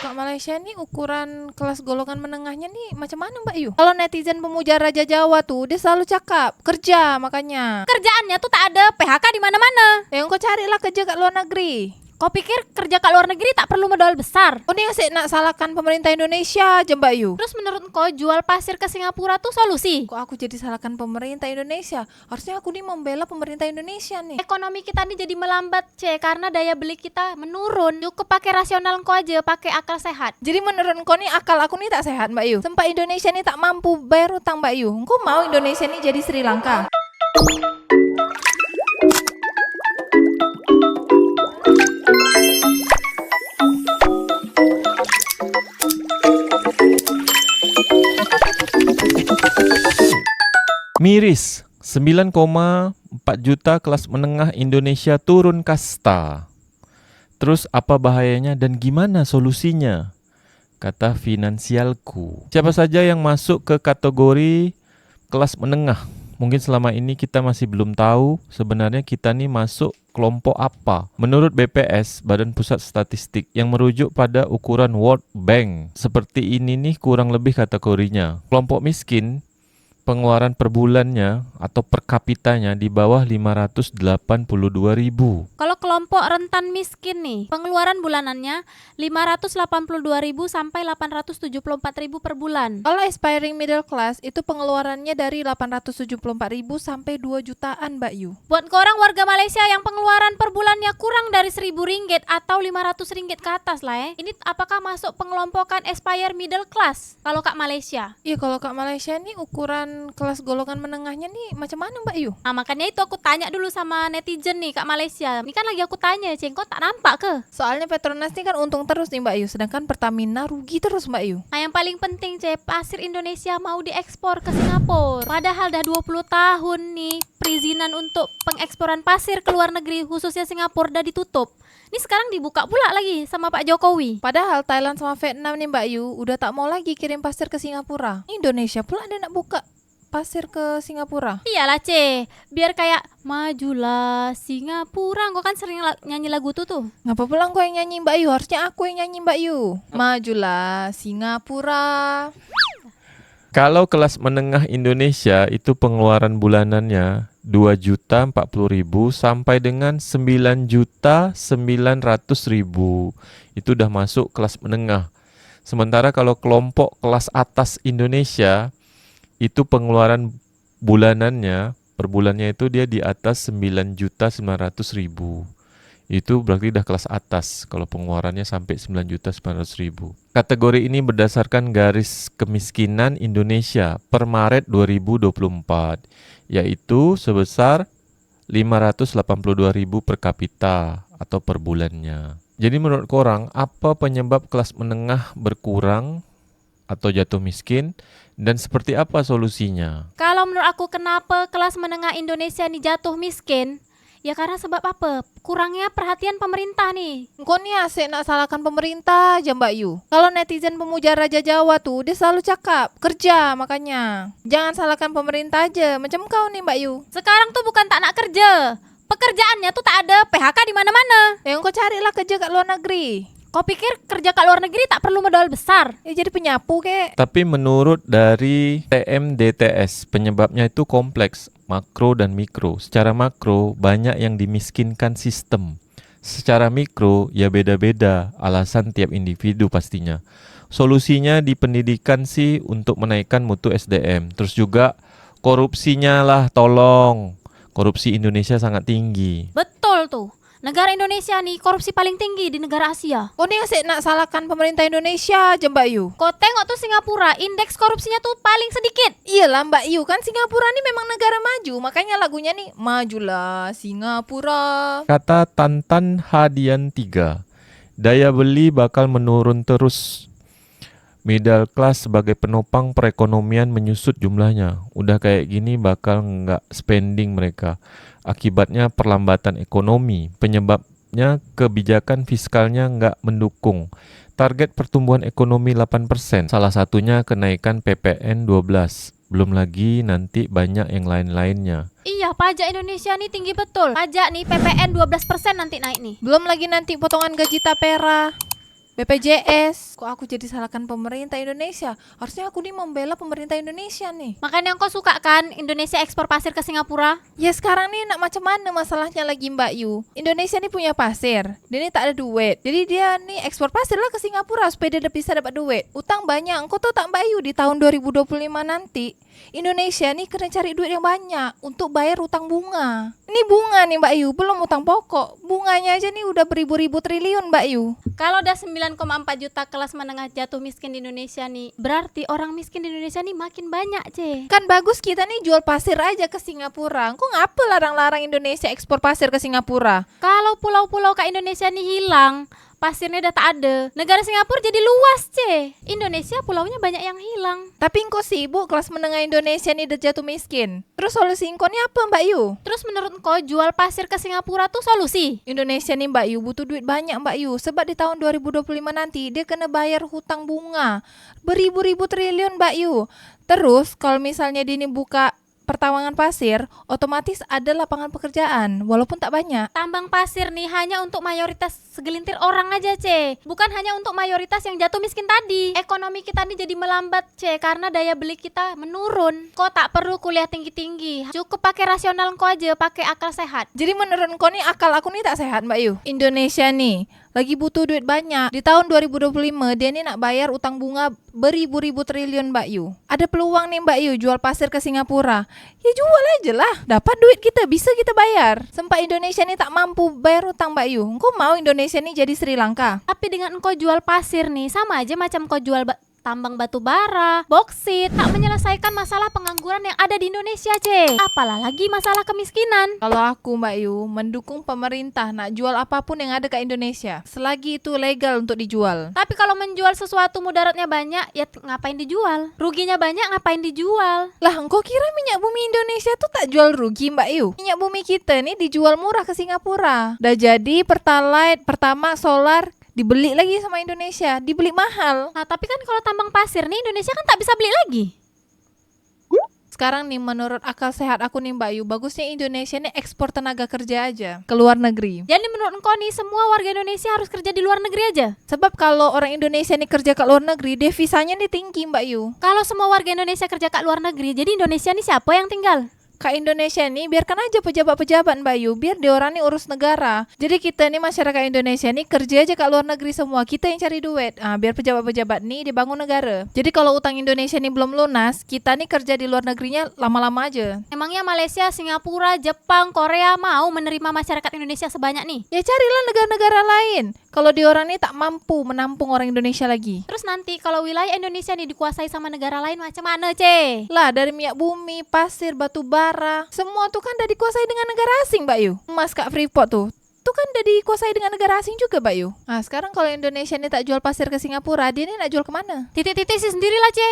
Kak Malaysia nih ukuran kelas golongan menengahnya nih macam mana Mbak Yu? Kalau netizen pemuja Raja Jawa tuh dia selalu cakap kerja makanya. Kerjaannya tuh tak ada PHK di mana-mana. Yang kau carilah kerja kat luar negeri. Kau pikir kerja kat luar negeri tak perlu modal besar? Oh ni asyik nak salahkan pemerintah Indonesia aja Mbak Yu. Terus menurut kau jual pasir ke Singapura tuh solusi? Kok aku jadi salahkan pemerintah Indonesia? Harusnya aku nih membela pemerintah Indonesia nih. Ekonomi kita nih jadi melambat, karena daya beli kita menurun. Cukup pakai rasional kau aja, pakai akal sehat. Jadi menurut kau nih akal aku nih tak sehat Mbak Yu. Sempat Indonesia nih tak mampu bayar utang Mbak Yu. Kau mau Indonesia nih jadi Sri Lanka? Miris, 9,4 juta kelas menengah Indonesia turun kasta. Terus apa bahayanya dan gimana solusinya? Kata Finansialku. Siapa saja yang masuk ke kategori kelas menengah? Mungkin selama ini kita masih belum tahu sebenarnya kita nih masuk kelompok apa. Menurut BPS, Badan Pusat Statistik, yang merujuk pada ukuran World Bank, seperti ini nih kurang lebih kategorinya. Kelompok miskin, pengeluaran per bulannya atau per kapitanya di bawah 582.000. Kalau kelompok rentan miskin nih, pengeluaran bulanannya 582.000 sampai 874.000 per bulan. Kalau aspiring middle class itu pengeluarannya dari 874.000 sampai 2 jutaan Mbak Yu. Buat korang warga Malaysia yang pengeluaran per bulannya kurang dari RM1.000 atau RM500 ke atas lah ini apakah masuk pengelompokan aspire middle class kalau Kak Malaysia? Iya kalau Kak Malaysia nih ukuran kelas golongan menengahnya nih macam mana Mbak Yu? Nah makanya itu aku tanya dulu sama netizen nih Kak Malaysia. Ini kan lagi aku tanya, kok tak nampak ke? Soalnya Petronas nih kan untung terus nih Mbak Yu, sedangkan Pertamina rugi terus Mbak Yu. Nah yang paling penting pasir Indonesia mau diekspor ke Singapura. Padahal dah 20 tahun nih perizinan untuk pengeksporan pasir ke luar negeri khususnya Singapura dah ditutup. Ini sekarang dibuka pula lagi sama Pak Jokowi. Padahal Thailand sama Vietnam nih Mbak Yu udah tak mau lagi kirim pasir ke Singapura. Indonesia pula ada nak buka pasir ke Singapura. Iyalah biar kayak majulah Singapura. Kau kan sering nyanyi lagu tuh. Ngapa pula kau yang nyanyi Mbak Yu? Harusnya aku yang nyanyi Mbak Yu. Majulah Singapura. Kalau kelas menengah Indonesia itu pengeluaran bulanannya 2.040.000 sampai dengan 9.900.000. Itu udah masuk kelas menengah. Sementara kalau kelompok kelas atas Indonesia itu pengeluaran bulanannya per bulannya itu dia di atas 9.900.000. Itu berarti udah kelas atas kalau pengeluarannya sampai 9.900.000. Kategori ini berdasarkan garis kemiskinan Indonesia per Maret 2024, yaitu sebesar 582.000 per kapita atau per bulannya. Jadi menurut korang, apa penyebab kelas menengah berkurang atau jatuh miskin dan seperti apa solusinya? Kalau menurut aku kenapa kelas menengah Indonesia nih jatuh miskin? Ya karena sebab apa? Kurangnya perhatian pemerintah nih. Kau nih asyik nak salahkan pemerintah aja Mbak Yu. Kalau netizen pemuja Raja Jawa tuh dia selalu cakap kerja makanya. Jangan salahkan pemerintah aja macam kau nih Mbak Yu. Sekarang tuh bukan tak nak kerja. Pekerjaannya tuh tak ada PHK di mana-mana. Yang kau carilah kerja kat luar negeri. Kau pikir kerja kat luar negeri tak perlu modal besar? Ya jadi penyapu kek. Tapi menurut dari TMDTS, penyebabnya itu kompleks, makro dan mikro. Secara makro, banyak yang dimiskinkan sistem. Secara mikro, ya beda-beda alasan tiap individu pastinya. Solusinya di pendidikan sih untuk menaikkan mutu SDM. Terus juga korupsinya lah tolong. Korupsi Indonesia sangat tinggi. Betul tuh. Negara Indonesia nih korupsi paling tinggi di negara Asia. Kau nih asyik nak salahkan pemerintah Indonesia aja Mbak Yu. Kau tengok tuh Singapura, indeks korupsinya tuh paling sedikit. Iyalah Mbak Yu, kan Singapura nih memang negara maju. Makanya lagunya nih majulah Singapura. Kata Tantan Hadian 3, daya beli bakal menurun terus. Middle class sebagai penopang perekonomian menyusut jumlahnya. Udah kayak gini bakal nggak spending mereka. Akibatnya perlambatan ekonomi. Penyebabnya kebijakan fiskalnya nggak mendukung. Target pertumbuhan ekonomi 8%. Salah satunya kenaikan PPN 12. Belum lagi nanti banyak yang lain-lainnya. Iya, pajak Indonesia nih tinggi betul. Pajak nih PPN 12% nanti naik nih. Belum lagi nanti potongan gaji tapera. BPJS. Kok aku jadi salahkan pemerintah Indonesia? Harusnya aku nih membela pemerintah Indonesia nih. Makanya kau suka kan Indonesia ekspor pasir ke Singapura? Ya sekarang nih nak macam mana masalahnya lagi Mbak Yu? Indonesia nih punya pasir, dia nih tak ada duit. Jadi dia nih ekspor pasir lah ke Singapura supaya dia bisa dapat duit. Utang banyak, engkau tahu tak Mbak Yu, di tahun 2025 nanti Indonesia nih kena cari duit yang banyak untuk bayar utang bunga. Ini bunga nih Mbak Yu, belum utang pokok. Bunganya aja nih udah beribu-ribu triliun Mbak Yu. Kalau udah 9,4 juta kelas menengah jatuh miskin di Indonesia nih, berarti orang miskin di Indonesia nih makin banyak, Ce. Kan bagus kita nih jual pasir aja ke Singapura. Kok ngapa larang-larang Indonesia ekspor pasir ke Singapura? Kalau pulau-pulau ke Indonesia nih hilang, pasirnya udah tak ada, negara Singapura jadi luas, Ce. Indonesia pulaunya banyak yang hilang. Tapi engkau sibuk kelas menengah Indonesia nih udah jatuh miskin. Terus solusi engkau nih apa Mbak Yu? Terus menurut kau jual pasir ke Singapura tuh solusi? Indonesia nih Mbak Yu butuh duit banyak Mbak Yu. Sebab di tahun 2025 nanti dia kena bayar hutang bunga beribu-ribu triliun Mbak Yu. Terus kalau misalnya dia ini buka pertambangan pasir, otomatis ada lapangan pekerjaan walaupun tak banyak. Tambang pasir nih hanya untuk mayoritas segelintir orang aja, Ce. Bukan hanya untuk mayoritas yang jatuh miskin tadi. Ekonomi kita nih jadi melambat, Ce, karena daya beli kita menurun. Kau tak perlu kuliah tinggi-tinggi. Cukup pakai rasional kau aja, pakai akal sehat. Jadi menurut kau nih akal aku nih tak sehat Mbak Yu? Indonesia nih lagi butuh duit banyak. Di tahun 2025 dia nih nak bayar utang bunga beribu-ribu triliun Mbak Yu. Ada peluang nih Mbak Yu jual pasir ke Singapura. Ya jual aja lah. Dapat duit kita, bisa kita bayar. Sempat Indonesia nih tak mampu bayar utang Mbak Yu. Engkau mau Indonesia nih jadi Sri Lanka? Tapi dengan kau jual pasir nih, sama aja macam kau jual tambang batu bara, boksit, tak menyelesaikan masalah pengangguran yang ada di Indonesia, Ce. Apalah lagi masalah kemiskinan. Kalau aku Mbak Yu mendukung pemerintah nak jual apapun yang ada ke Indonesia selagi itu legal untuk dijual. Tapi kalau menjual sesuatu mudaratnya banyak, ya ngapain dijual? Ruginya banyak, ngapain dijual? Lah engkau kira minyak bumi Indonesia tuh tak jual rugi Mbak Yu? Minyak bumi kita nih dijual murah ke Singapura. Dah jadi Pertalite, Pertamax, solar dibeli lagi sama Indonesia, dibeli mahal. Nah, tapi kan kalau tambang pasir nih Indonesia kan tak bisa beli lagi. Sekarang nih menurut akal sehat aku nih Mbak Yu, bagusnya Indonesia nih ekspor tenaga kerja aja ke luar negeri. Jadi menurut engkau nih semua warga Indonesia harus kerja di luar negeri aja? Sebab kalau orang Indonesia nih kerja ke luar negeri, devisanya nih tinggi Mbak Yu. Kalau semua warga Indonesia kerja ke luar negeri, jadi Indonesia nih siapa yang tinggal? Kak Indonesia nih biarkan aja pejabat-pejabat Mbak Yu, biar dia orang nih urus negara. Jadi kita nih masyarakat Indonesia nih kerja aja ke luar negeri semua, kita yang cari duit. Biar pejabat-pejabat nih dibangun negara. Jadi kalau utang Indonesia nih belum lunas, kita nih kerja di luar negerinya lama-lama aja. Emangnya Malaysia, Singapura, Jepang, Korea mau menerima masyarakat Indonesia sebanyak nih? Ya carilah negara-negara lain. Kalau di orang nih tak mampu menampung orang Indonesia lagi. Terus nanti kalau wilayah Indonesia nih dikuasai sama negara lain macam mana, Ce? Lah dari minyak bumi, pasir, batu bara, semua tuh kan udah dikuasai dengan negara asing Mbak Yu. Emas Kak Freeport tuh kan udah dikuasai dengan negara asing juga Mbak Yu. Nah sekarang kalau Indonesia nih tak jual pasir ke Singapura, dia nih nak jual kemana? Titik-titik sih sendirilah, Ce.